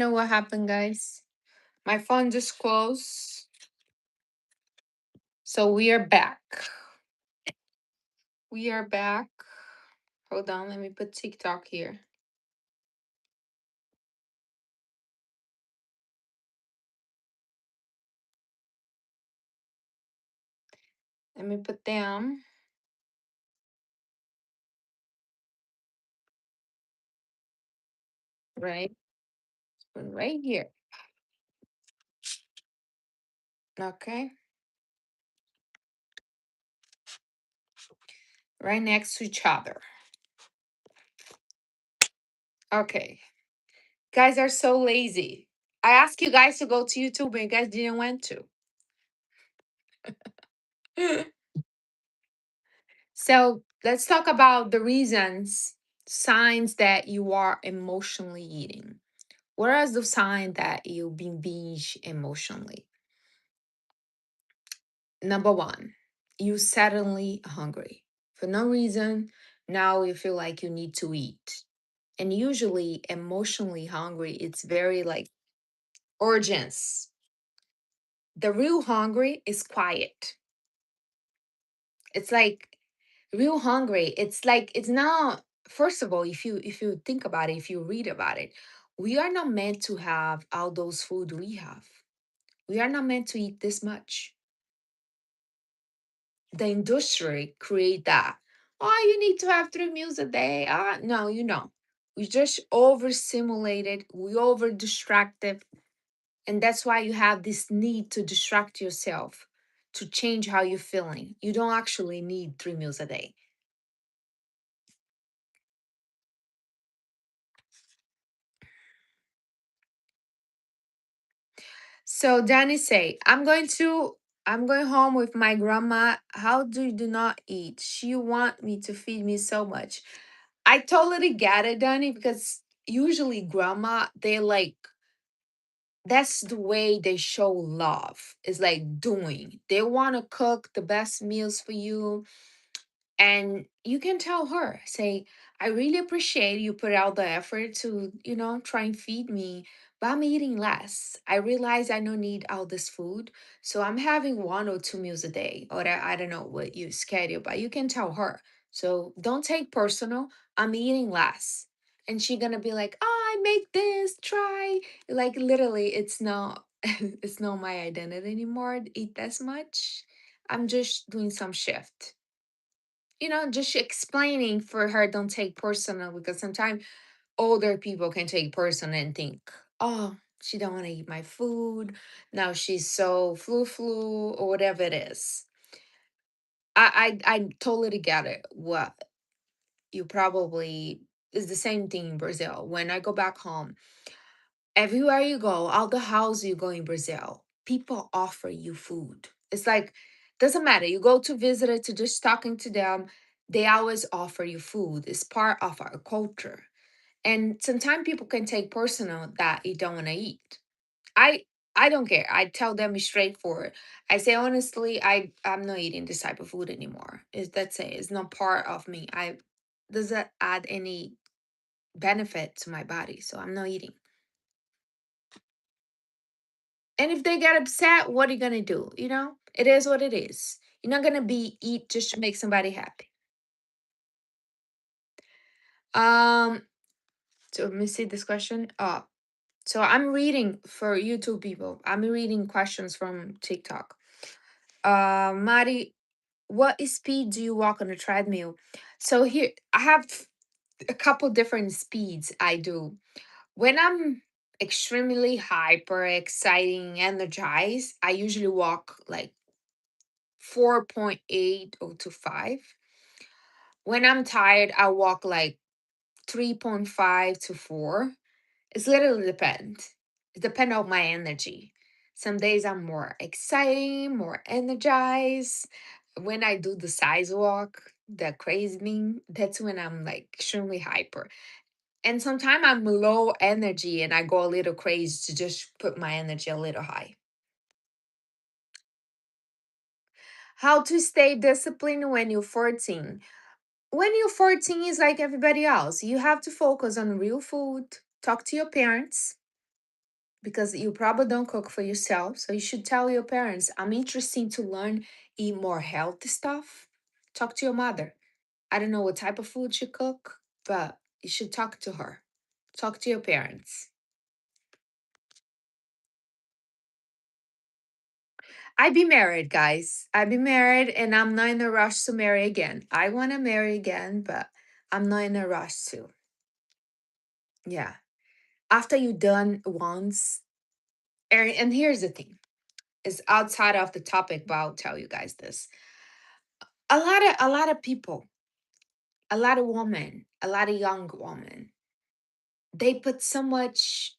Know what happened, guys? My phone just closed. So we are back. We are back. Hold on, let me put TikTok here. Let me put them right, right here. Okay, right next to each other. Okay, guys are so lazy. I asked you guys to go to YouTube, and you guys didn't want to. So let's talk about the reasons, signs that you are emotionally eating. What are the signs that you've been binge emotionally? Number one, you suddenly hungry. For no reason, now you feel like you need to eat. And usually emotionally hungry, it's very like urgent. The real hungry is quiet. It's like real hungry. It's like it's not first of all, if you think about it, if you read about it, we are not meant to have all those food we have. We are not meant to eat this much. The industry create that. Oh, you need to have 3 meals a day. Ah, no, we just overstimulated, we over distracted, and that's why you have this need to distract yourself to change how you're feeling. You don't actually need 3 meals a day. So Danny say, I'm going home with my grandma. How do you do not eat? She want me to feed me so much. I totally get it, Danny, because usually grandma, they like that's the way they show love. It's like doing. They want to cook the best meals for you. And you can tell her, say, I really appreciate you put out the effort to, try and feed me, but I'm eating less. I realize I don't need all this food. So I'm having 1 or 2 meals a day. Or I don't know what you schedule, but you can tell her. So don't take personal. I'm eating less. And she gonna be like, oh, I make this, try. Like literally, it's not it's not my identity anymore to eat this much. I'm just doing some shift, just explaining for her, don't take personal, because sometimes older people can take personal and think, oh, she don't want to eat my food, now she's so flu or whatever it is. I totally get it. What you probably is the same thing in Brazil. When I go back home, everywhere you go, all the houses you go in Brazil, people offer you food. It's like, doesn't matter. You go to visit it, to just talking to them, they always offer you food. It's part of our culture. And sometimes people can take personal that you don't want to eat. I I don't care. I tell them straightforward. I say honestly, I'm not eating this type of food anymore. Is that's it. It's not part of me. I doesn't add any benefit to my body, so I'm not eating. And if they get upset, what are you gonna do? It is what it is. You're not gonna be eat just to make somebody happy. Um, so let me see this question. So I'm reading for YouTube people. I'm reading questions from TikTok. Mari, what speed do you walk on a treadmill? So here I have a couple different speeds I do. When I'm extremely hyper exciting energized, I usually walk like 4.8 or to 5. When I'm tired, I walk like 3.5 to 4. It's literally depend. It depends on my energy. Some days I'm more exciting, more energized. When I do the size walk, the crazy thing, that's when I'm like extremely hyper. And sometimes I'm low energy and I go a little crazy to just put my energy a little high. How to stay disciplined when you're 14? When you're 14 is like everybody else. You have to focus on real food, talk to your parents, because you probably don't cook for yourself. So you should tell your parents, I'm interested to learn, eat more healthy stuff. Talk to your mother. I don't know what type of food she cook, but you should talk to her. Talk to your parents. I be married, guys. I be married and I'm not in a rush to marry again. I want to marry again, but I'm not in a rush to. Yeah. After you done once, and here's the thing. It's outside of the topic, but I'll tell you guys this. A lot of people, a lot of women, a lot of young women, they put so much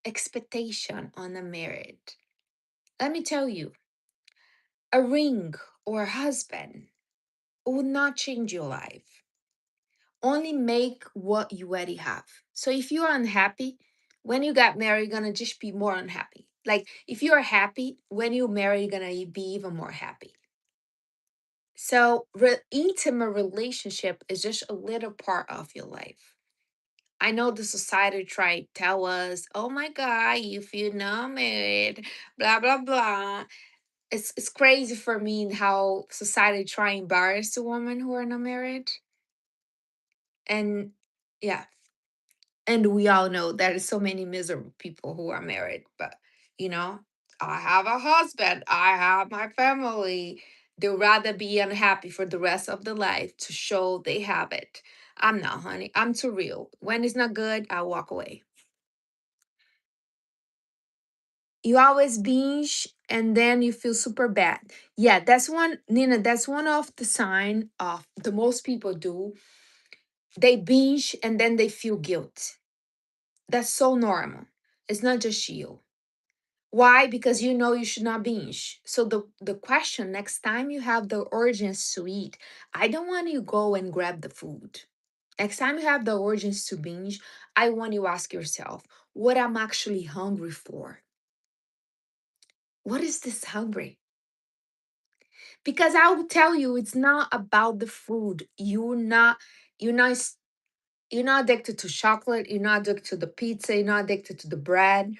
expectation on a marriage. Let me tell you, a ring or a husband will not change your life. Only make what you already have. So if you're unhappy, when you got married, you're gonna just be more unhappy. Like if you're happy, when you marry, you're gonna be even more happy. So intimate relationship is just a little part of your life. I know the society try to tell us, oh my God, if you're not married, blah blah blah. It's crazy for me how society try to embarrass the women who are not married. And yeah, and we all know there is so many miserable people who are married, but you know, I have a husband, I have my family. They'd rather be unhappy for the rest of the life to show they have it. I'm not, honey. I'm too real. When it's not good, I walk away. You always binge and then you feel super bad. Yeah, that's one, Nina, that's one of the sign of the most people do. They binge and then they feel guilt. That's so normal. It's not just you. Why? Because you know you should not binge. So the question next time you have the urgency to eat, I don't want you go and grab the food. Next time you have the urgency to binge, I want you ask yourself, what I'm actually hungry for. What is this hungry? Because I will tell you, it's not about the food. You're not you're not addicted to chocolate. You're not addicted to the pizza. You're not addicted to the bread.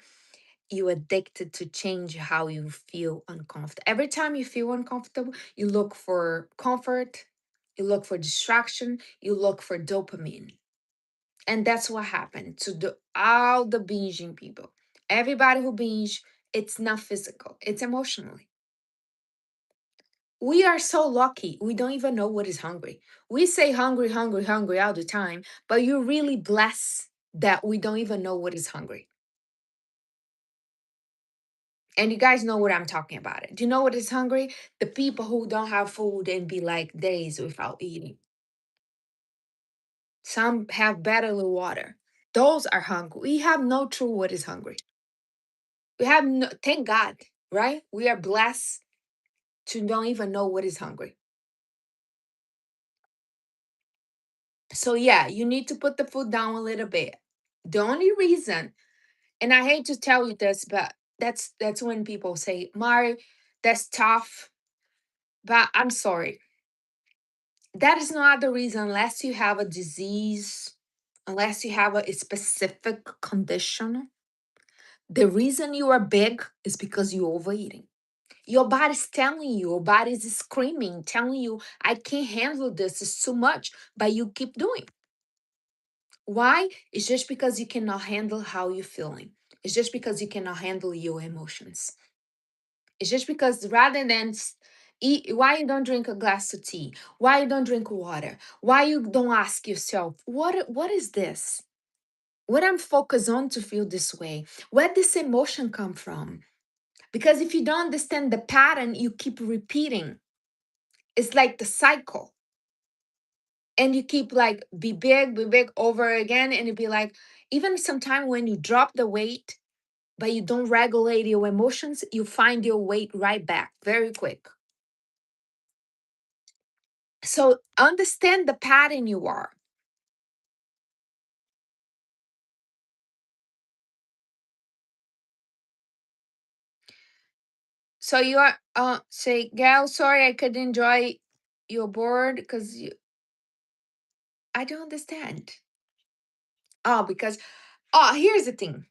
You're addicted to change how you feel uncomfortable. Every time you feel uncomfortable, you look for comfort, you look for distraction, you look for dopamine. And that's what happened to all the binging people. Everybody who binge, it's not physical, it's emotionally. We are so lucky. We don't even know what is hungry. We say hungry, hungry, hungry all the time, but you're really blessed that we don't even know what is hungry. And you guys know what I'm talking about. It. Do you know what is hungry? The people who don't have food and be like days without eating. Some have barely water. Those are hungry. We have no clue what is hungry. We have no, thank God, right? We are blessed to don't even know what is hungry. So yeah, you need to put the food down a little bit. The only reason, and I hate to tell you this, but that's when people say, Mari, that's tough. But I'm sorry. That is not the reason unless you have a disease, unless you have a specific condition. The reason you are big is because you're overeating. Your body's telling you, your body's screaming, telling you, I can't handle this, it's too much, but you keep doing. Why? It's just because you cannot handle how you're feeling. It's just because you cannot handle your emotions. It's just because rather than eat, why you don't drink a glass of tea? Why you don't drink water? Why you don't ask yourself, what is this? What I'm focused on to feel this way? Where this emotion come from? Because if you don't understand the pattern, you keep repeating. It's like the cycle. And you keep like be big over again. And it'd be like, even sometime when you drop the weight, but you don't regulate your emotions, you find your weight right back very quick. So understand the pattern you are. So you are say, Gal, sorry I couldn't enjoy your board because you I don't understand. Oh, because here's the thing.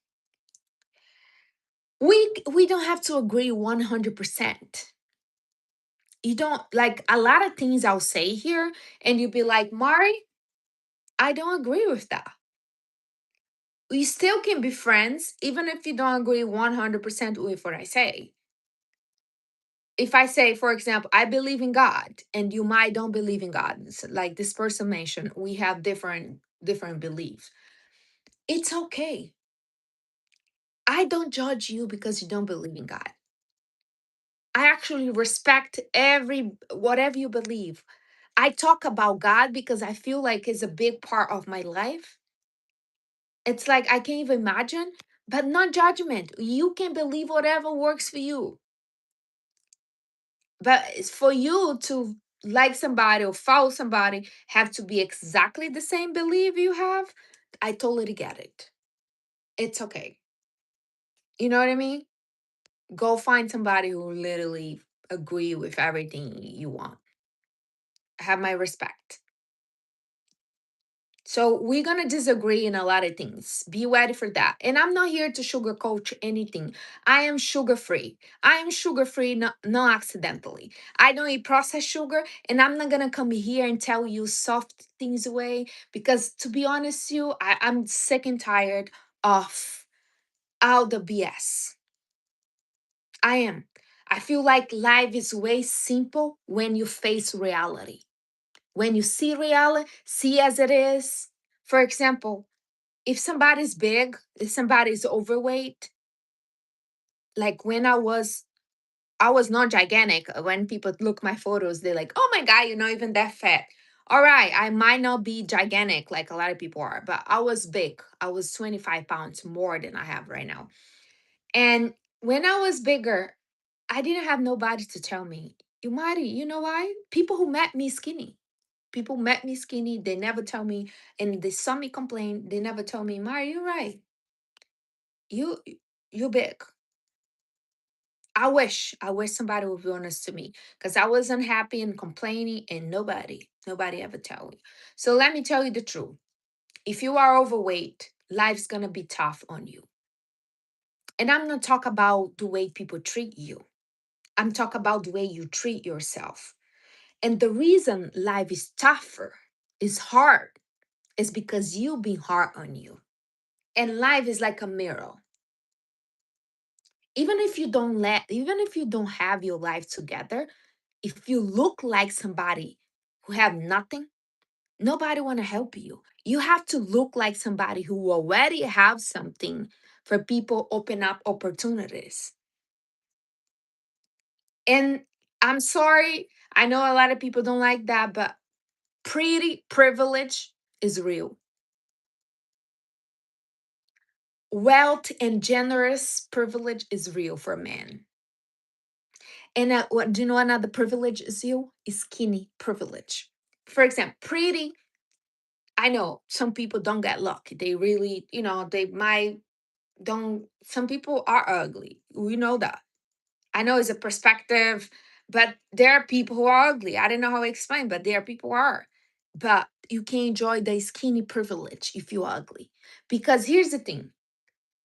We don't have to agree 100%. You don't like a lot of things I'll say here, and you'll be like, Mari, I don't agree with that. We still can be friends, even if you don't agree 100% with what I say. If I say, for example, I believe in God, and you might don't believe in God, like this person mentioned, we have different beliefs. It's okay. I don't judge you because you don't believe in God. I actually respect every whatever you believe. I talk about God because I feel like it's a big part of my life. It's like I can't even imagine, but not judgment. You can believe whatever works for you. But it's for you to like somebody or follow somebody, have to be exactly the same belief you have. I totally get it. It's okay. You know what I mean? Go find somebody who literally agree with everything you want. Have my respect. So we're gonna disagree in a lot of things. Be ready for that. And I'm not here to sugarcoat anything. I am sugar free. I am sugar free, not accidentally. I don't eat processed sugar, and I'm not gonna come here and tell you soft things away because, to be honest, with you, I'm sick and tired of all the BS. I am. I feel like life is way simple when you face reality. When you see reality, see as it is. For example, if somebody's big, if somebody's overweight, like when I was not gigantic. When people look my photos, they're like, "Oh my god, you're not even that fat." All right, I might not be gigantic like a lot of people are, but I was big. I was 25 pounds more than I have right now. And when I was bigger, I didn't have nobody to tell me, "You mighty." You know why? People who met me skinny. People met me skinny. They never tell me, and they saw me complain. They never tell me, "Mari, you're right. You you big." I wish somebody would be honest to me because I was unhappy and complaining, and nobody ever tell me. So let me tell you the truth. If you are overweight, life's gonna be tough on you. And I'm not talking about the way people treat you. I'm talking about the way you treat yourself. And the reason life is tougher, is hard, is because you being hard on you. And life is like a mirror. Even if you don't have your life together, if you look like somebody who have nothing, nobody want to help you. You have to look like somebody who already have something for people open up opportunities. And I'm sorry, I know a lot of people don't like that, but pretty privilege is real. Wealth and generous privilege is real for men. And what do you know another privilege is you? Is skinny privilege. For example, pretty, I know some people don't get lucky. They really, they might don't, some people are ugly. We know that. I know it's a perspective, but there are people who are ugly. I don't know how to explain, but there are people who are. But you can enjoy the skinny privilege if you're ugly. Because here's the thing,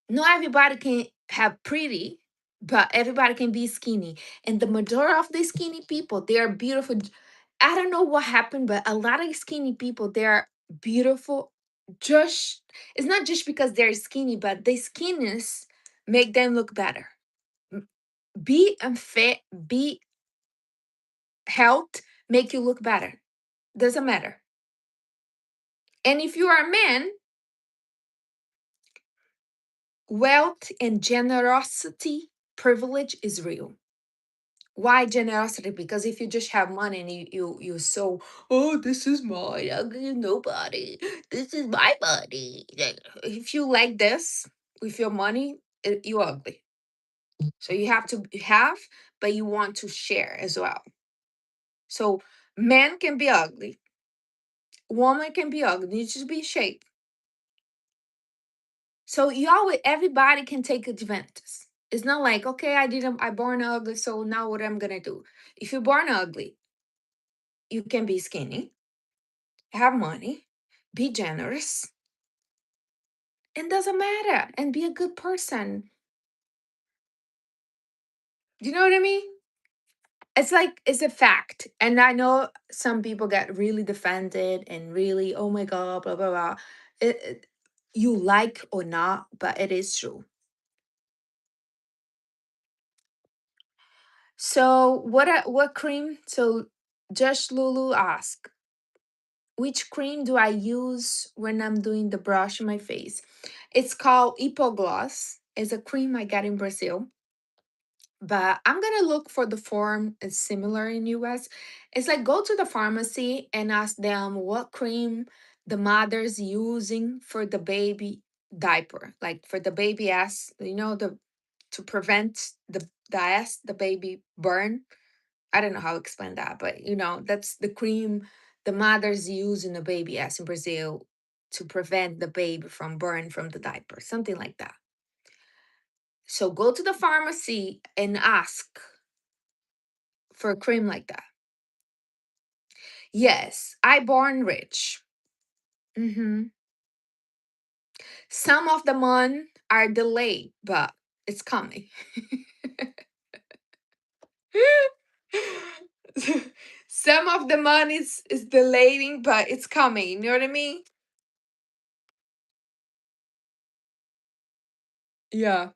not everybody can have pretty, but everybody can be skinny. And the majority of the skinny people, they are beautiful. I don't know what happened, but a lot of skinny people, they're beautiful. Just it's not just because they're skinny, but the skinniness make them look better. M- Be unfit, be health, make you look better. Doesn't matter. And if you are a man, wealth and generosity privilege is real. Why generosity? Because if you just have money and you so, oh, this is mine, I'll give nobody, this is my money. Like, if you like this with your money, you ugly. So you have to have, but you want to share as well. So men can be ugly, woman can be ugly, you just be shape. So you always, everybody can take advantage. It's not like, okay, I born ugly, so now what I'm gonna do? If you're born ugly, you can be skinny, have money, be generous, and doesn't matter, and be a good person. Do you know what I mean? It's like it's a fact. And I know some people get really defended and really, oh my God, blah blah blah. You like or not, but it is true. So what cream? So Josh Lulu asked, which cream do I use when I'm doing the brush on my face? It's called Hipogloss. It's a cream I got in Brazil, but I'm gonna look for the form is similar in US. It's like go to the pharmacy and ask them what cream the mother's using for the baby diaper, like for the baby ass, the to prevent the ass, the baby burn. I don't know how to explain that, but that's the cream the mothers use in the baby ass in Brazil to prevent the baby from burn from the diaper, something like that. So go to the pharmacy and ask for a cream like that. Yes, I born rich. Hmm. Some of the money are delayed, but it's coming. Some of the money is delaying, but it's coming. You know what I mean? Yeah.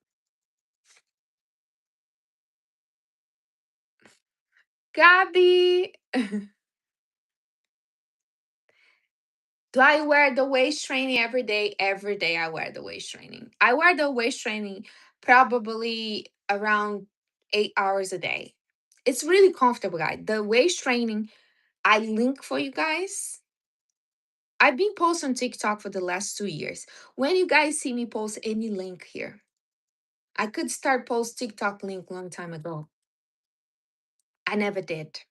Gabby, do I wear the waist training every day? Every day I wear the waist training. I wear the waist training probably around 8 hours a day. It's really comfortable, guys. The waist training I link for you guys. I've been posting on TikTok for the last 2 years. When you guys see me post any link here, I could start post TikTok link long time ago. I never did.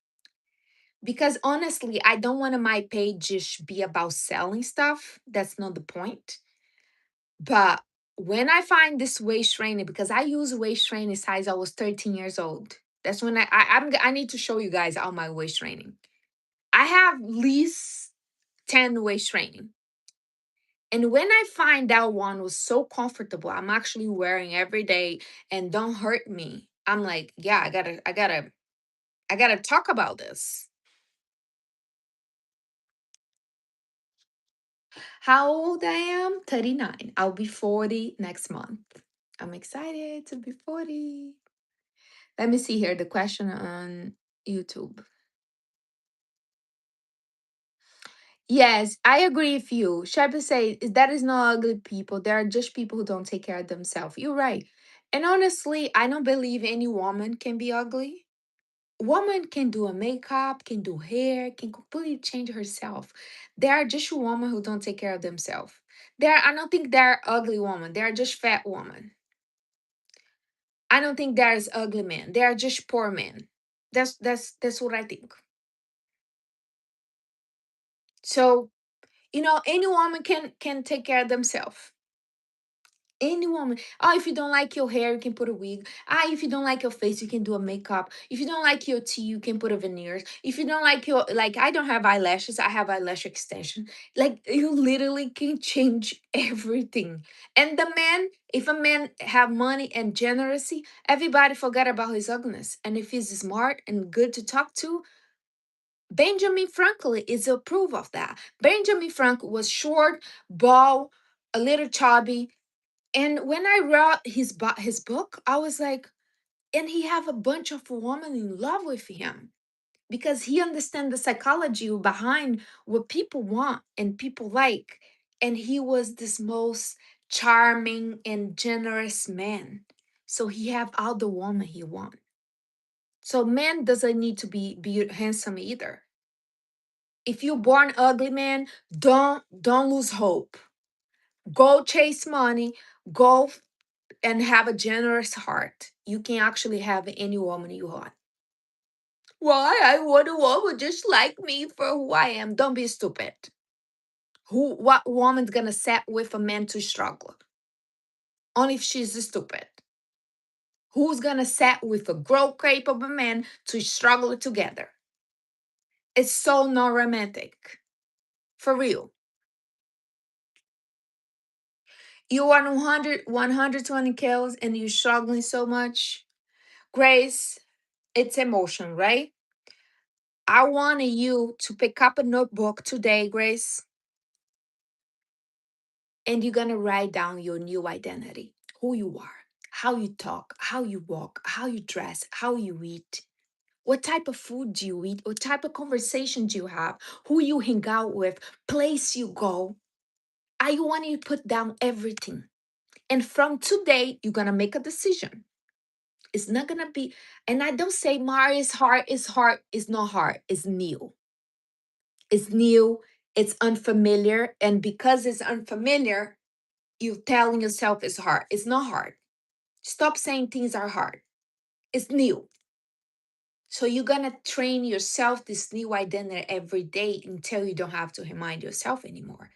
Because honestly, I don't want my page just be about selling stuff. That's not the point. But when I find this waist trainer, because I use waist training size I was 13 years old. That's when I need to show you guys all my waist training. I have least 10 waist training. And when I find that one was so comfortable, I'm actually wearing every day and don't hurt me. I'm like, yeah, I gotta talk about this. How old I am? 39. I'll be 40 next month. I'm excited to be 40. Let me see here the question on YouTube. Yes, I agree with you. Sheba say that is not ugly people. There are just people who don't take care of themselves. You're right. And honestly, I don't believe any woman can be ugly. Woman can do a makeup, can do hair, can completely change herself. There are just women who don't take care of themselves. I don't think they're ugly women. They are just fat women. I don't think there's ugly men. They are just poor men. That's what I think. So, any woman can take care of themselves. Any woman. Oh, if you don't like your hair, you can put a wig. If you don't like your face, you can do a makeup. If you don't like your teeth, you can put a veneers. If you don't like I don't have eyelashes, I have eyelash extension. Like you literally can change everything. And the man, if a man have money and generosity, everybody forget about his ugliness. And if he's smart and good to talk to, Benjamin Franklin is a proof of that. Benjamin Franklin was short, bald, a little chubby, and when I read his book, I was like, and he have a bunch of women in love with him because he understand the psychology behind what people want and people like. And he was this most charming and generous man. So he have all the woman he want. So man doesn't need to be handsome either. If you're born ugly, man, don't lose hope. Go chase money. Go and have a generous heart. You can actually have any woman you want. Why? I want a woman just like me for who I am. Don't be stupid. What woman's gonna sit with a man to struggle? Only if she's stupid. Who's gonna sit with a grown capable man to struggle together? It's so not romantic. For real. You are 120 kills and you're struggling so much. Grace, it's emotion, right? I want you to pick up a notebook today, Grace, and you're going to write down your new identity, who you are, how you talk, how you walk, how you dress, how you eat. What type of food do you eat? What type of conversation do you have? Who you hang out with? Place you go? I want you to put down everything. And from today, you're going to make a decision. It's not going to be, and I don't say, Mari, it's hard, it's not hard, it's new. It's new, it's unfamiliar. And because it's unfamiliar, you're telling yourself it's hard. It's not hard. Stop saying things are hard. It's new. So you're gonna train yourself this new identity every day until you don't have to remind yourself anymore.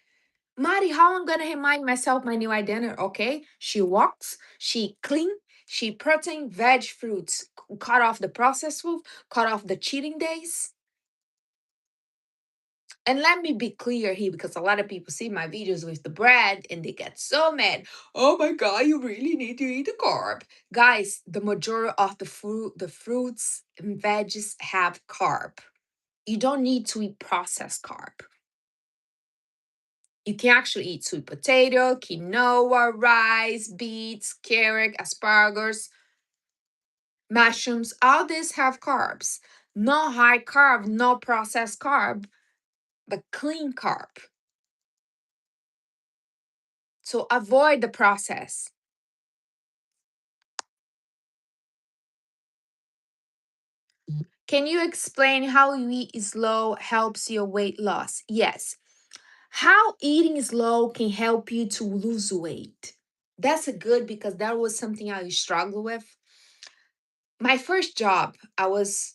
Mari, how I'm gonna remind myself my new identity? Okay, she walks, she clean, she protein, veg, fruits. Cut off the processed food, cut off the cheating days. And let me be clear here because a lot of people see my videos with the bread and they get so mad. Oh my God, you really need to eat a carb. Guys, the majority of the fruits and veggies have carb. You don't need to eat processed carb. You can actually eat sweet potato, quinoa, rice, beets, carrot, asparagus, mushrooms. All these have carbs. No high carb, no processed carb, but clean carb. So avoid the process. Can you explain how you eat slow helps your weight loss? Yes. How eating slow can help you to lose weight. That's a good because that was something I struggled with. My first job, I was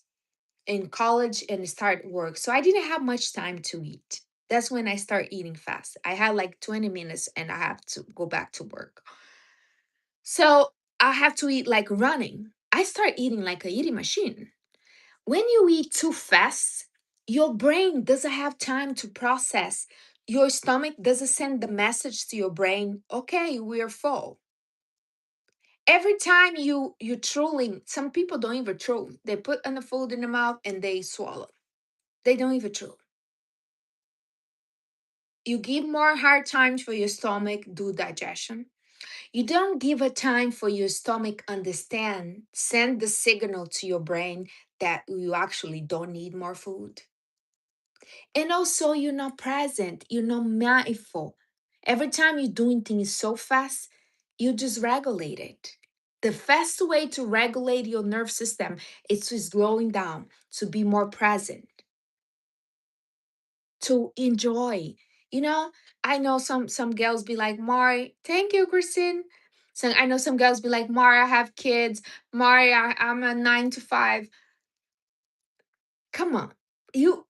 in college and started work. So I didn't have much time to eat. That's when I start eating fast. I had like 20 minutes and I have to go back to work. So I have to eat like running. I start eating like a eating machine. When you eat too fast, your brain doesn't have time to process. Your stomach doesn't send the message to your brain, okay, we're full. Every time you truly, some people don't even chew. They put on the food in the mouth and they swallow. They don't even chew. You give more hard times for your stomach do digestion. You don't give a time for your stomach understand, send the signal to your brain that you actually don't need more food. And also, you're not present, you're not mindful. Every time you're doing things so fast, you just regulate it. The fast way to regulate your nerve system is to slowing down, to be more present, to enjoy. You know, I know some girls be like, Mari, thank you, Christine. So I know some girls be like, Mari, I have kids. Mari, I'm a 9 to 5. Come on, you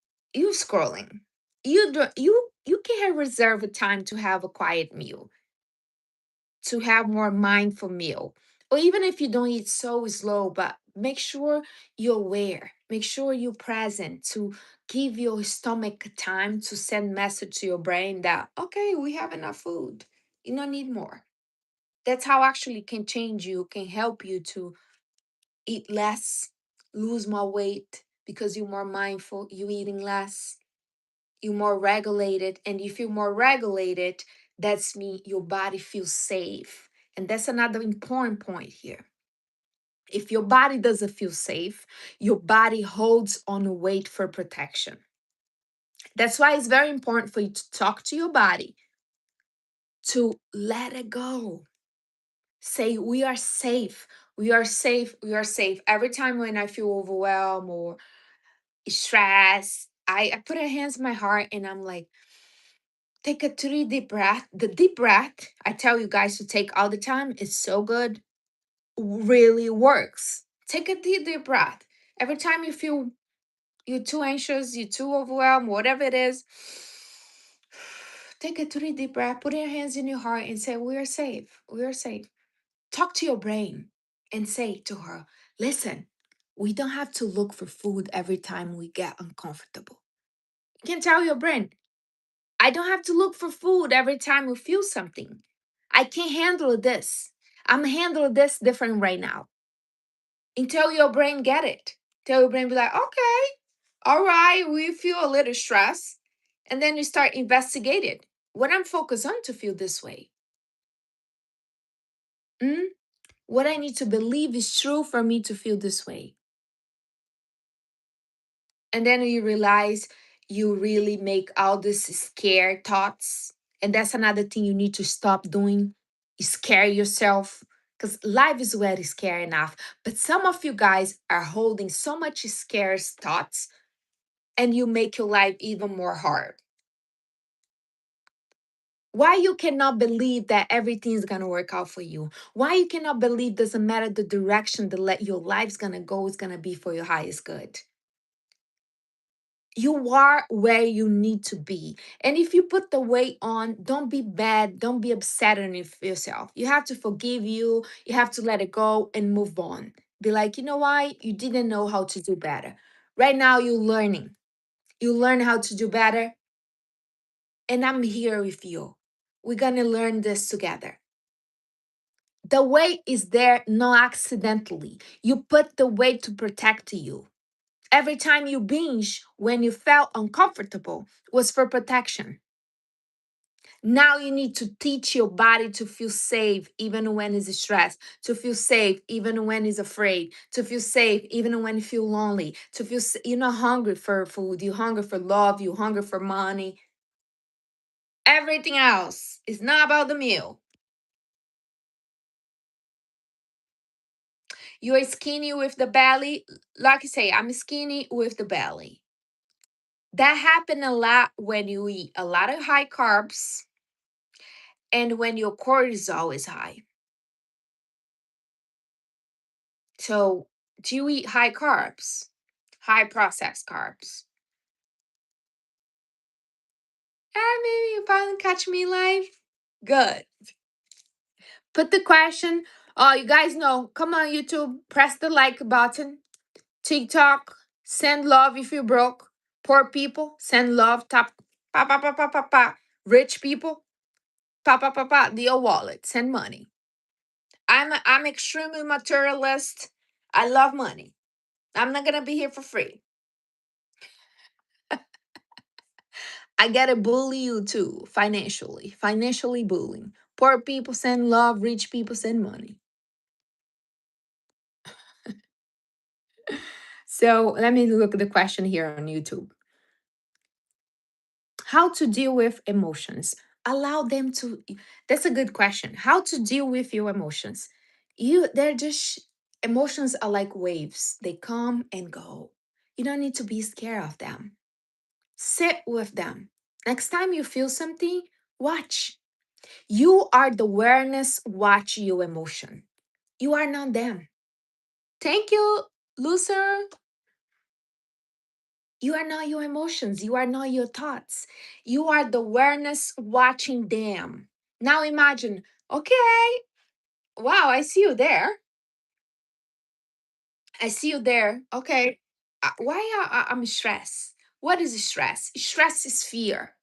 scrolling. You can reserve a time to have a quiet meal, to have more mindful meal. Or even if you don't eat so slow, but make sure you're aware. Make sure you're present to give your stomach time to send message to your brain that okay, we have enough food. You don't need more. That's how actually can change you, can help you to eat less, lose more weight because you're more mindful, you eating less, you're more regulated. And if you're more regulated, that's mean your body feels safe. And that's another important point here. If your body doesn't feel safe, your body holds on a weight for protection. That's why it's very important for you to talk to your body, to let it go. Say, we are safe. We are safe. We are safe. Every time when I feel overwhelmed or stressed, I put a hands on my heart and I'm like, take a 3 deep breath. The deep breath, I tell you guys to take all the time, is so good. Really works. Take a deep breath. Every time you feel you're too anxious, you're too overwhelmed, whatever it is, take a 3 deep breath. Put your hands in your heart and say, we are safe. We are safe. Talk to your brain and say to her, listen, we don't have to look for food every time we get uncomfortable. You can tell your brain, I don't have to look for food every time we feel something. I can't handle this. I'm handling this different right now. until your brain get it. Till your brain be like, okay, all right, we feel a little stress. And then you start investigating what I'm focused on to feel this way. Mm? What I need to believe is true for me to feel this way. And then you realize you really make all these scare thoughts. And that's another thing you need to stop doing. Scare yourself. Because life is already scary enough. But some of you guys are holding so much scarce thoughts and you make your life even more hard. Why you cannot believe that everything is gonna work out for you? Why you cannot believe doesn't matter the direction that let your life's gonna go is gonna be for your highest good? You are where you need to be. And if you put the weight on, don't be bad, don't be upset on yourself. You have to forgive you, you have to let it go and move on. Be like, you know what? You didn't know how to do better. Right now, you're learning. You learn how to do better, and I'm here with you. We're gonna learn this together. The weight is there not accidentally. You put the weight to protect you. Every time you binge when you felt uncomfortable was for protection. Now you need to teach your body to feel safe even when it's stressed, to feel safe even when it's afraid, to feel safe even when you feel lonely, to feel you're not hungry for food, you're hungry for love, you're hungry for money. Everything else is not about the meal. You're skinny with the belly. Like I say, I'm skinny with the belly. That happen a lot when you eat a lot of high carbs and when your cortisol is high. So, do you eat high carbs, high processed carbs? Maybe you finally catch me live. Good. Put the question. Oh, you guys know. Come on, YouTube. Press the like button. TikTok. Send love if you're broke. Poor people. Send love. Tap. Pa pa pa pa pa pa. Rich people. Pa pa pa pa. Deal wallet. Send money. I'm extremely materialist. I love money. I'm not gonna be here for free. I gotta bully you too, financially. Financially bullying. Poor people send love, rich people send money. So let me look at the question here on YouTube. How to deal with emotions? Allow them to. That's a good question. How to deal with your emotions? They're just emotions are like waves. They come and go. You don't need to be scared of them. Sit with them. Next time you feel something, watch. You are the awareness, watch your emotion. You are not them. Thank you, loser. You are not your emotions. You are not your thoughts. You are the awareness watching them. Now imagine, okay, wow, I see you there. I see you there. Okay. I'm stressed? What is stress? Stress is fear.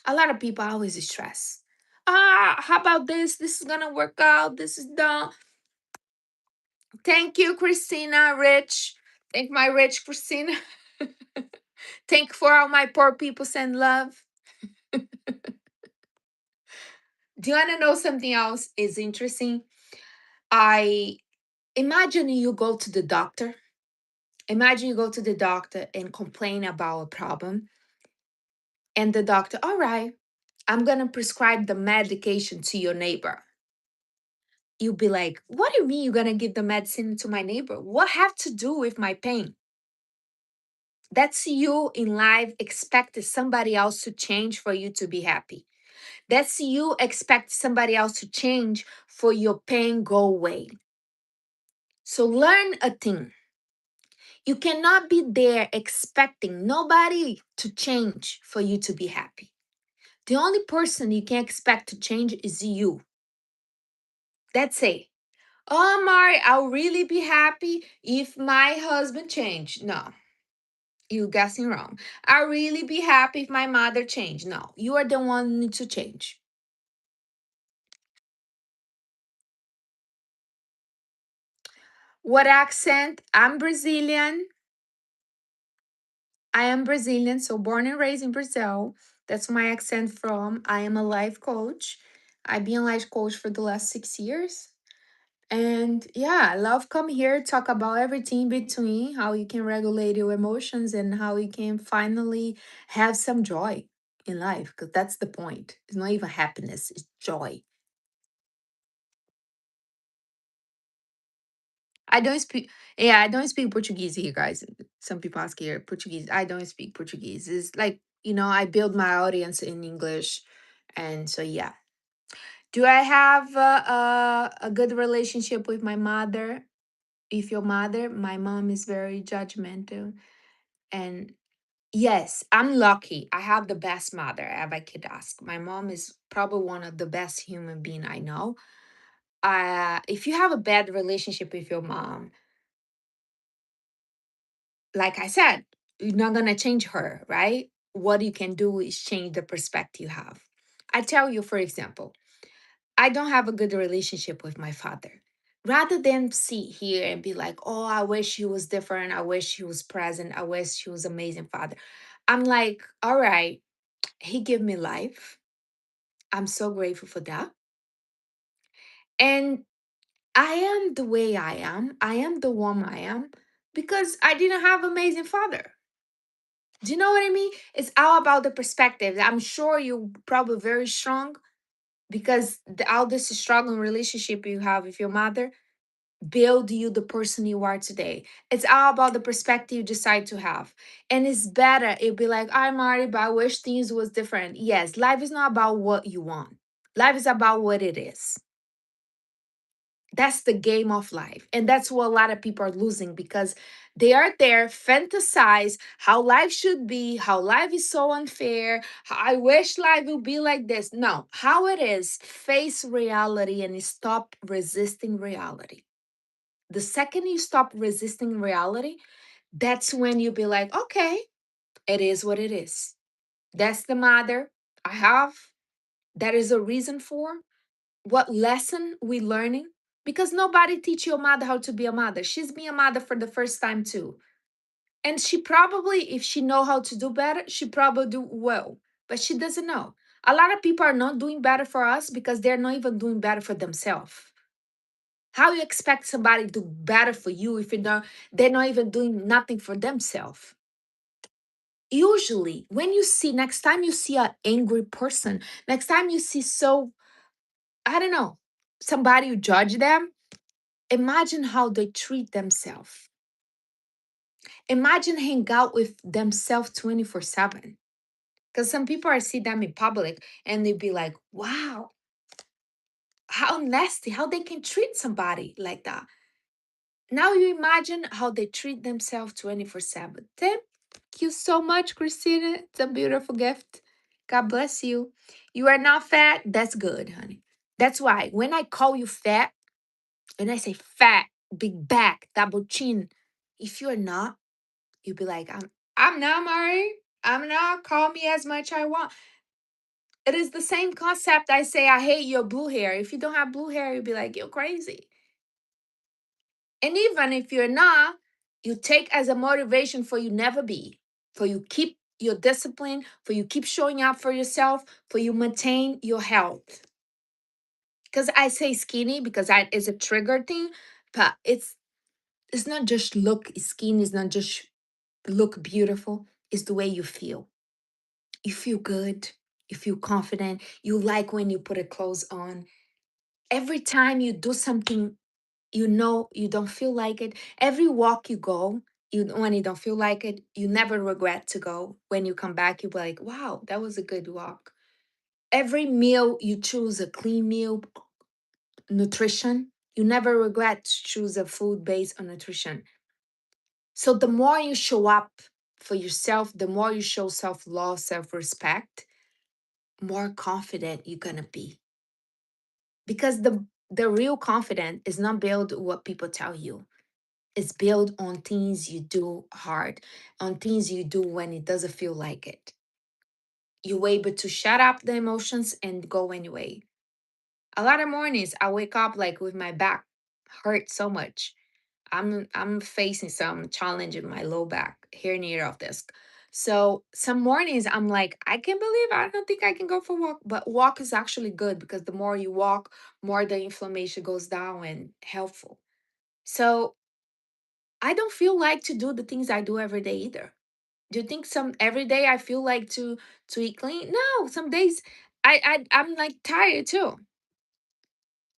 A lot of people are always stressed. How about this? This is gonna work out. This is done. Thank you, Christina Rich. Thank my rich Christina. Thank for all my poor people send love. Do you want to know something else is interesting? I imagine you go to the doctor. Imagine you go to the doctor and complain about a problem. And the doctor, all right, I'm going to prescribe the medication to your neighbor. You'll be like, what do you mean you're going to give the medicine to my neighbor? What have to do with my pain? That's you in life expecting somebody else to change for you to be happy. That's you expect somebody else to change for your pain go away. So learn a thing. You cannot be there expecting nobody to change for you to be happy. The only person you can expect to change is you. That's it. Oh, Mari, I'll really be happy if my husband changed. No, you guessing wrong. I'll really be happy if my mother changed. No, you are the one who needs to change. What accent? I'm Brazilian. I am Brazilian, so born and raised in Brazil. That's my accent from. I am a life coach. I've been a life coach for the last 6 years. And yeah, I love come here, talk about everything in between, how you can regulate your emotions and how you can finally have some joy in life. Because that's the point. It's not even happiness, it's joy. I don't speak, yeah, I don't speak Portuguese here, guys. Some people ask here Portuguese. I don't speak Portuguese. It's like, I build my audience in English. And so, yeah. Do I have a good relationship with my mother? If your mother, my mom is very judgmental. And yes, I'm lucky. I have the best mother, if I could ask. My mom is probably one of the best human being I know. If you have a bad relationship with your mom, like I said, you're not gonna change her, right? What you can do is change the perspective you have. I tell you, for example, I don't have a good relationship with my father. Rather than sit here and be like, oh, I wish he was different. I wish he was present. I wish he was amazing father. I'm like, all right, he gave me life. I'm so grateful for that. And I am the way I am. I am the woman I am because I didn't have amazing father. Do you know what I mean? It's all about the perspective. I'm sure you're probably very strong because all this struggle and relationship you have with your mother build you the person you are today. It's all about the perspective you decide to have. And it's better. It'd be like, I'm Marty, but I wish things was different. Yes, life is not about what you want. Life is about what it is. That's the game of life. And that's what a lot of people are losing because they are there, fantasize how life should be, how life is so unfair. I wish life would be like this. No, how it is, face reality and stop resisting reality. The second you stop resisting reality, that's when you be like, okay, it is what it is. That's the mother I have. That is a reason for what lesson we learning because nobody teach your mother how to be a mother. She's being a mother for the first time too, and she probably, if she know how to do better, she probably do well, but she doesn't know. A lot of people are not doing better for us because they're not even doing better for themselves. How you expect somebody to do better for you if they're not even doing nothing for themselves? Usually, when you see next time you see an angry person, next time you see so I don't know somebody who judge them, imagine how they treat themselves. Imagine hang out with themselves 24/7. Because some people I see them in public and they be like, wow, how nasty, how they can treat somebody like that. Now you imagine how they treat themselves 24/7. Thank you so much, Christina. It's a beautiful gift. God bless you. You are not fat. That's good, honey. That's why when I call you fat, and I say fat, big back, double chin, if you're not, you'll be like, I'm not Mari. I'm not. Call me as much I want. It is the same concept. I say I hate your blue hair. If you don't have blue hair, you'll be like, you're crazy. And even if you're not, you take as a motivation for you never be, for you keep your discipline, for you keep showing up for yourself, for you maintain your health. Because I say skinny because I is a trigger thing, but it's not just look skin is not just look beautiful, it's the way you feel. You feel good, you feel confident, you like when you put a clothes on. Every time you do something you know you don't feel like it, every walk you go, when you don't feel like it, you never regret to go. When you come back, you'll be like, wow, that was a good walk. Every meal you choose a clean meal, nutrition, you never regret to choose a food based on nutrition. So the more you show up for yourself, the more you show self-love, self-respect, more confident you're gonna be. Because the real confidence is not built what people tell you. It's built on things you do hard, on things you do when it doesn't feel like it. You're able to shut up the emotions and go anyway. A lot of mornings I wake up like with my back hurt so much. I'm facing some challenge in my low back here near of disc. So some mornings I'm like, I can't believe I don't think I can go for a walk. But walk is actually good because the more you walk, more the inflammation goes down and helpful. So I don't feel like to do the things I do every day either. Do you think some every day I feel like to eat clean? No, some days I'm like tired too.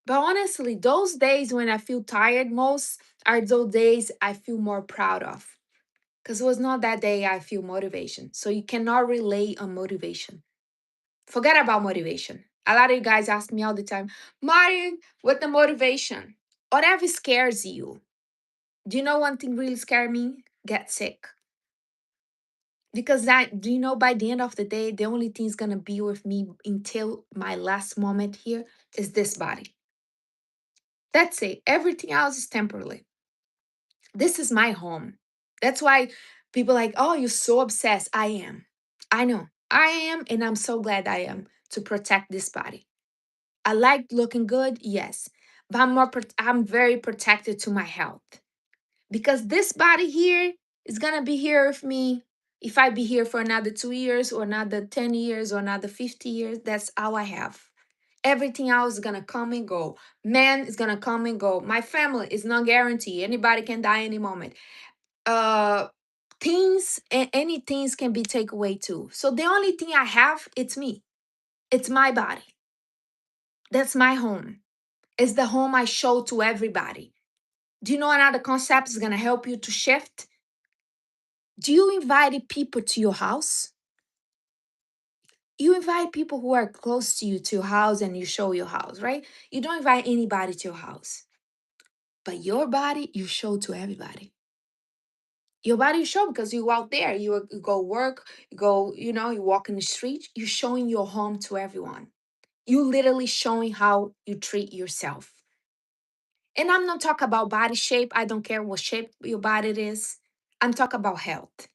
But honestly, those days when I feel tired most are those days I feel more proud of. Because it was not that day I feel motivation. So you cannot relate on motivation. Forget about motivation. A lot of you guys ask me all the time, Marian, what the motivation? Whatever scares you. Do you know one thing really scared me? Get sick. Because that, do you know, by the end of the day, the only thing is gonna be with me until my last moment here is this body. That's it. Everything else is temporary. This is my home. That's why people like, oh, you're so obsessed. I am. I know. I am, and I'm so glad I am to protect this body. I like looking good, yes. But I'm very protected to my health. Because this body here is gonna be here with me. If I be here for another 2 years or another 10 years or another 50 years, that's all I have. Everything else is gonna come and go. Man is gonna come and go. My family is not guaranteed. Anybody can die any moment. Uh things and any things can be taken away too. So the only thing I have, it's me. It's my body. That's my home. It's the home I show to everybody. Do you know another concept is gonna help you to shift? Do you invite people to your house? You invite people who are close to you to your house and you show your house, right? You don't invite anybody to your house. But your body, you show to everybody. Your body you show because you out there, you go work, you go, you walk in the street, you're showing your home to everyone. You literally showing how you treat yourself. And I'm not talking about body shape. I don't care what shape your body is. I'm talking about health.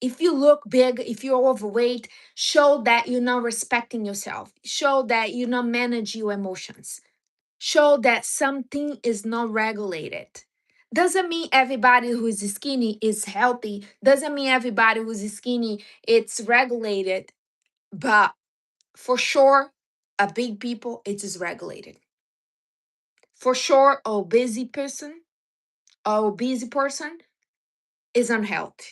If you look big, if you're overweight, show that you're not respecting yourself. Show that you not manage your emotions. Show that something is not regulated. Doesn't mean everybody who is skinny is healthy. Doesn't mean everybody who's skinny it's regulated. But for sure, a big people it is regulated. For sure, a obese person is unhealthy.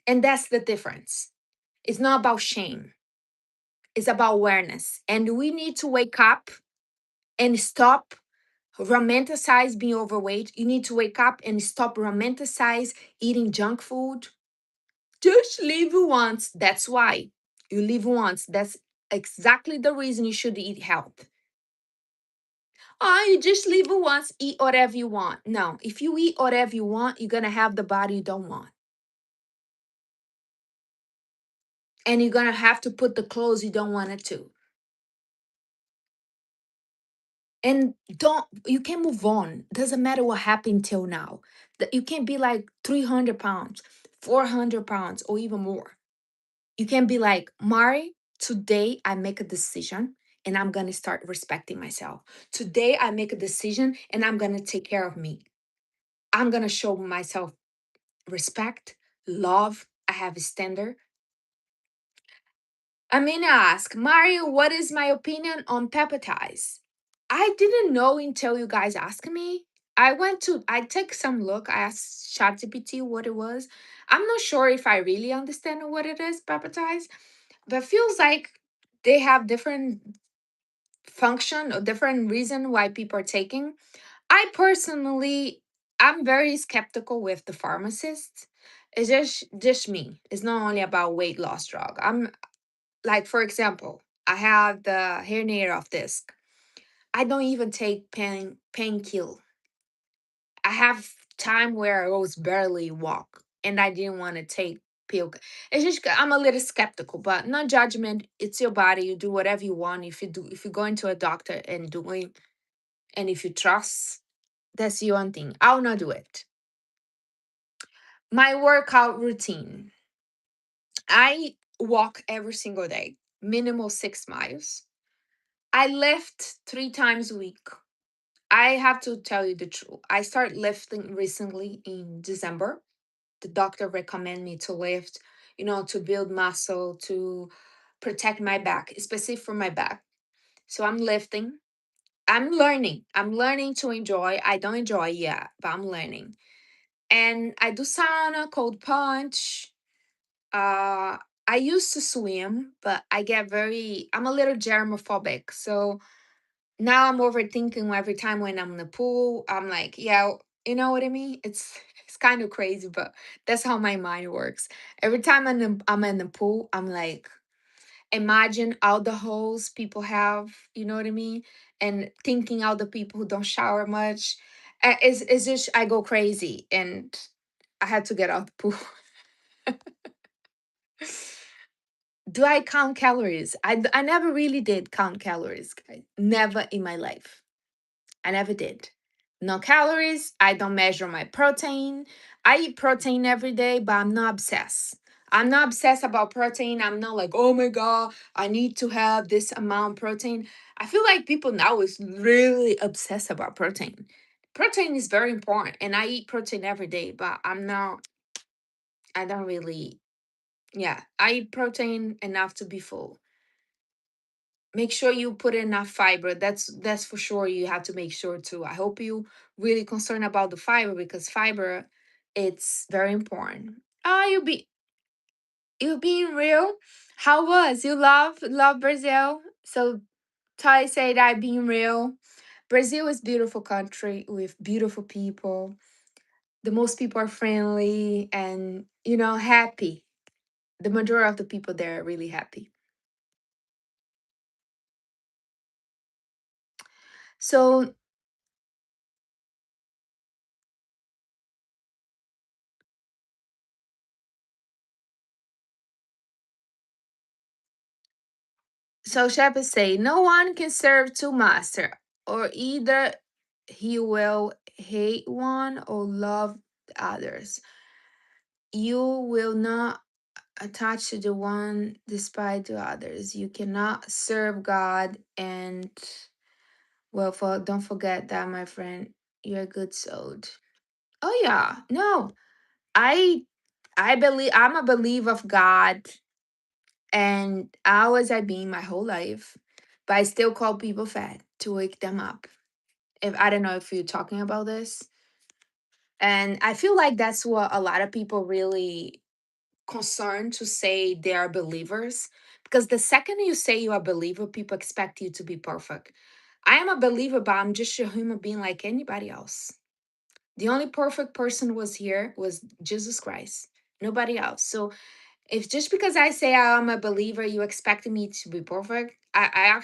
And that's the difference. It's not about shame. It's about awareness. And we need to wake up and stop romanticize being overweight. You need to wake up and stop romanticize eating junk food. Just live once. That's why you live once. That's exactly the reason you should eat health. Oh, you just live once, eat whatever you want. No, if you eat whatever you want, you're gonna have the body you don't want. And you're gonna have to put the clothes you don't want it to. And don't you can move on. Doesn't matter what happened till now. You can't be like 300 pounds, 400 pounds, or even more. You can be like, Mari, today I make a decision and I'm gonna start respecting myself. Today I make a decision and I'm gonna take care of me. I'm gonna show myself respect, love. I have a standard. I'm gonna ask, Mario, what is my opinion on peptides? I didn't know until you guys asked me. I take some look. I asked ChatGPT what it was. I'm not sure if I really understand what it is, peptides, but feels like they have different function or different reason why people are taking. I personally, I'm very skeptical with the pharmacists. It's just me. It's not only about weight loss drug. I'm like, for example, I have the herniator of disc. I don't even take painkiller. I have time where I was barely walk and I didn't want to take pill. It's just I'm a little skeptical, but no judgment. It's your body. You do whatever you want. If you go into a doctor and doing and if you trust, that's your own thing. I'll not do it. My workout routine. I walk every single day, minimal 6 miles. I lift 3 times a week. I have to tell you the truth. I started lifting recently in December. The doctor recommended me to lift, to build muscle, to protect my back, especially for my back. So I'm lifting. I'm learning. I'm learning to enjoy. I don't enjoy yet, but I'm learning. And I do sauna, cold punch. Uh, I used to swim, but I'm a little germophobic. So now I'm overthinking every time when I'm in the pool. I'm like, yeah, you know what I mean? It's kind of crazy, but that's how my mind works. Every time I'm in the pool, I'm like, imagine all the holes people have, you know what I mean? And thinking all the people who don't shower much. It's just I go crazy, and I had to get out the pool. Do I count calories? I never really did count calories, guys. Never in my life. I never did. No calories. I don't measure my protein. I eat protein every day, but I'm not obsessed. I'm not obsessed about protein. I'm not like, oh my God, I need to have this amount of protein. I feel like people now is really obsessed about protein. Protein is very important, and I eat protein every day, but I don't really, yeah, I eat protein enough to be full. Make sure you put enough fiber. That's for sure. You have to make sure too. I hope you really concerned about the fiber, because fiber, it's very important. Oh, you being real. How was you love Brazil? So Ty said I being real. Brazil is beautiful country with beautiful people. The most people are friendly and happy. The majority of the people there are really happy. So So shepherds say, no one can serve two masters, or either he will hate one or love others. You will not attach to the one despite the others. You cannot serve God and don't forget that, my friend. You're a good soul. Oh yeah, no, I I believe I'm a believer of God, and I was I been my whole life, but I still call people fat to wake them up. If I don't know if you're talking about this, and I feel like that's what a lot of people really concerned to say they are believers, because the second you say you are a believer, people expect you to be perfect. I am a believer, but I'm just a human being like anybody else. The only perfect person was Jesus Christ, nobody else. So if just because I say I'm a believer, you expect me to be perfect, I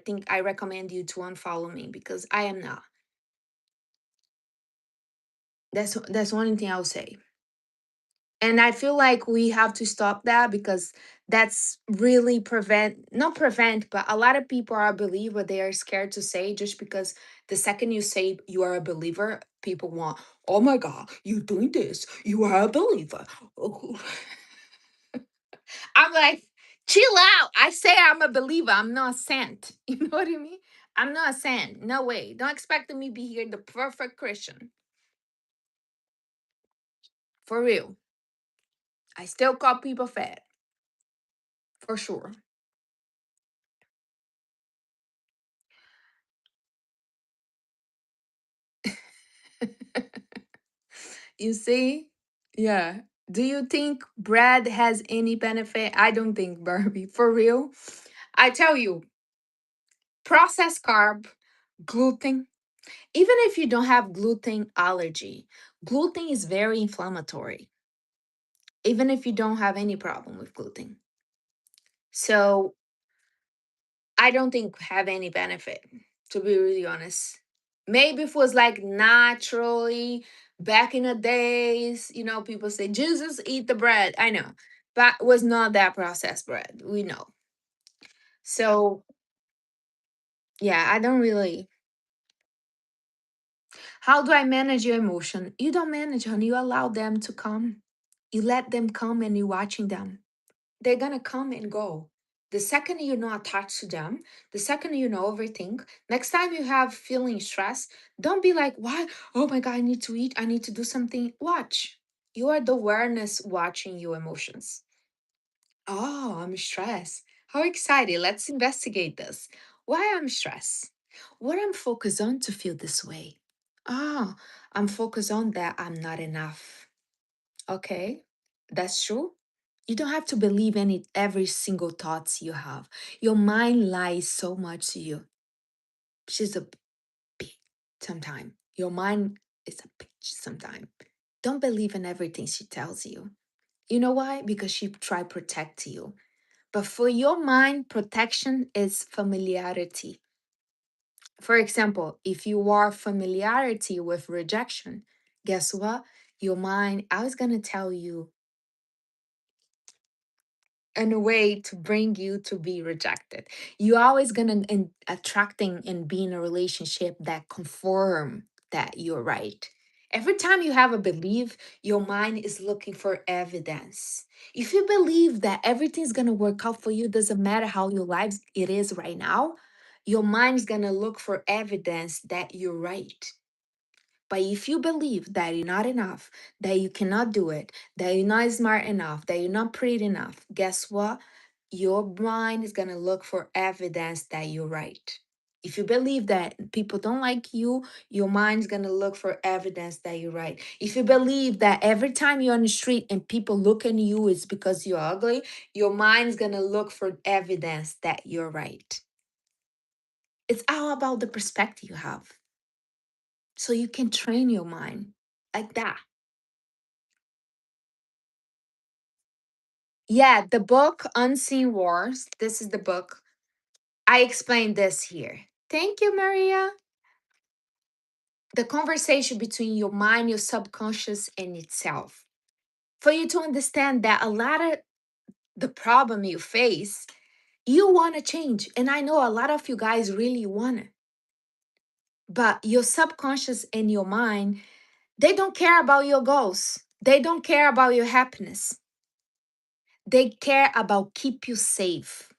think I recommend you to unfollow me, because I am not. That's one thing I'll say. And I feel like we have to stop that, because that's really not prevent, but a lot of people are a believer. They are scared to say, just because the second you say you are a believer, people want, oh my God, you doing this. You are a believer. Oh. I'm like, chill out. I say I'm a believer. I'm not a saint. You know what I mean? I'm not a saint. No way. Don't expect me to be here the perfect Christian. For real. I still call people fat. For sure. You see? Yeah. Do you think bread has any benefit? I don't think, Barbie. For real? I tell you, processed carb, gluten, even if you don't have gluten allergy, gluten is very inflammatory, even if you don't have any problem with gluten. So I don't think have any benefit, to be really honest. Maybe if it was like naturally back in the days, people say, Jesus, eat the bread. I know. But it was not that processed bread. We know. So yeah, I don't really. How do I manage your emotion? You don't manage, honey. You allow them to come. You let them come and you're watching them. They're gonna come and go. The second you're not attached to them, the second you know overthink, next time you have feeling stress, don't be like, what? Oh my God, I need to eat. I need to do something. Watch. You are the awareness watching your emotions. Oh, I'm stressed. How excited. Let's investigate this. Why I'm stressed? What I'm focused on to feel this way? Ah, I'm focused on that I'm not enough. Okay, that's true. You don't have to believe any every single thoughts you have. Your mind lies so much to you. She's a bitch sometimes. Your mind is a bitch sometimes. Don't believe in everything she tells you. You know why? Because she try protect you. But for your mind, protection is familiarity. For example, if you are familiarity with rejection, guess what? Your mind, I was gonna tell you in a way to bring you to be rejected. You're always gonna attracting and be in a relationship that confirm that you're right. Every time you have a belief, your mind is looking for evidence. If you believe that everything's gonna work out for you, doesn't matter how your life it is right now, your mind is gonna look for evidence that you're right. But if you believe that you're not enough, that you cannot do it, that you're not smart enough, that you're not pretty enough, guess what? Your mind is going to look for evidence that you're right. If you believe that people don't like you, your mind's going to look for evidence that you're right. If you believe that every time you're on the street and people look at you it's because you're ugly, your mind's going to look for evidence that you're right. It's all about the perspective you have. So you can train your mind like that. Yeah, the book Unseen Wars. This is the book. I explained this here. Thank you, Maria. The conversation between your mind, your subconscious, and itself. For you to understand that a lot of the problem you face, you want to change. And I know a lot of you guys really want it. But your subconscious and your mind, they don't care about your goals. They don't care about your happiness. They care about keep you safe.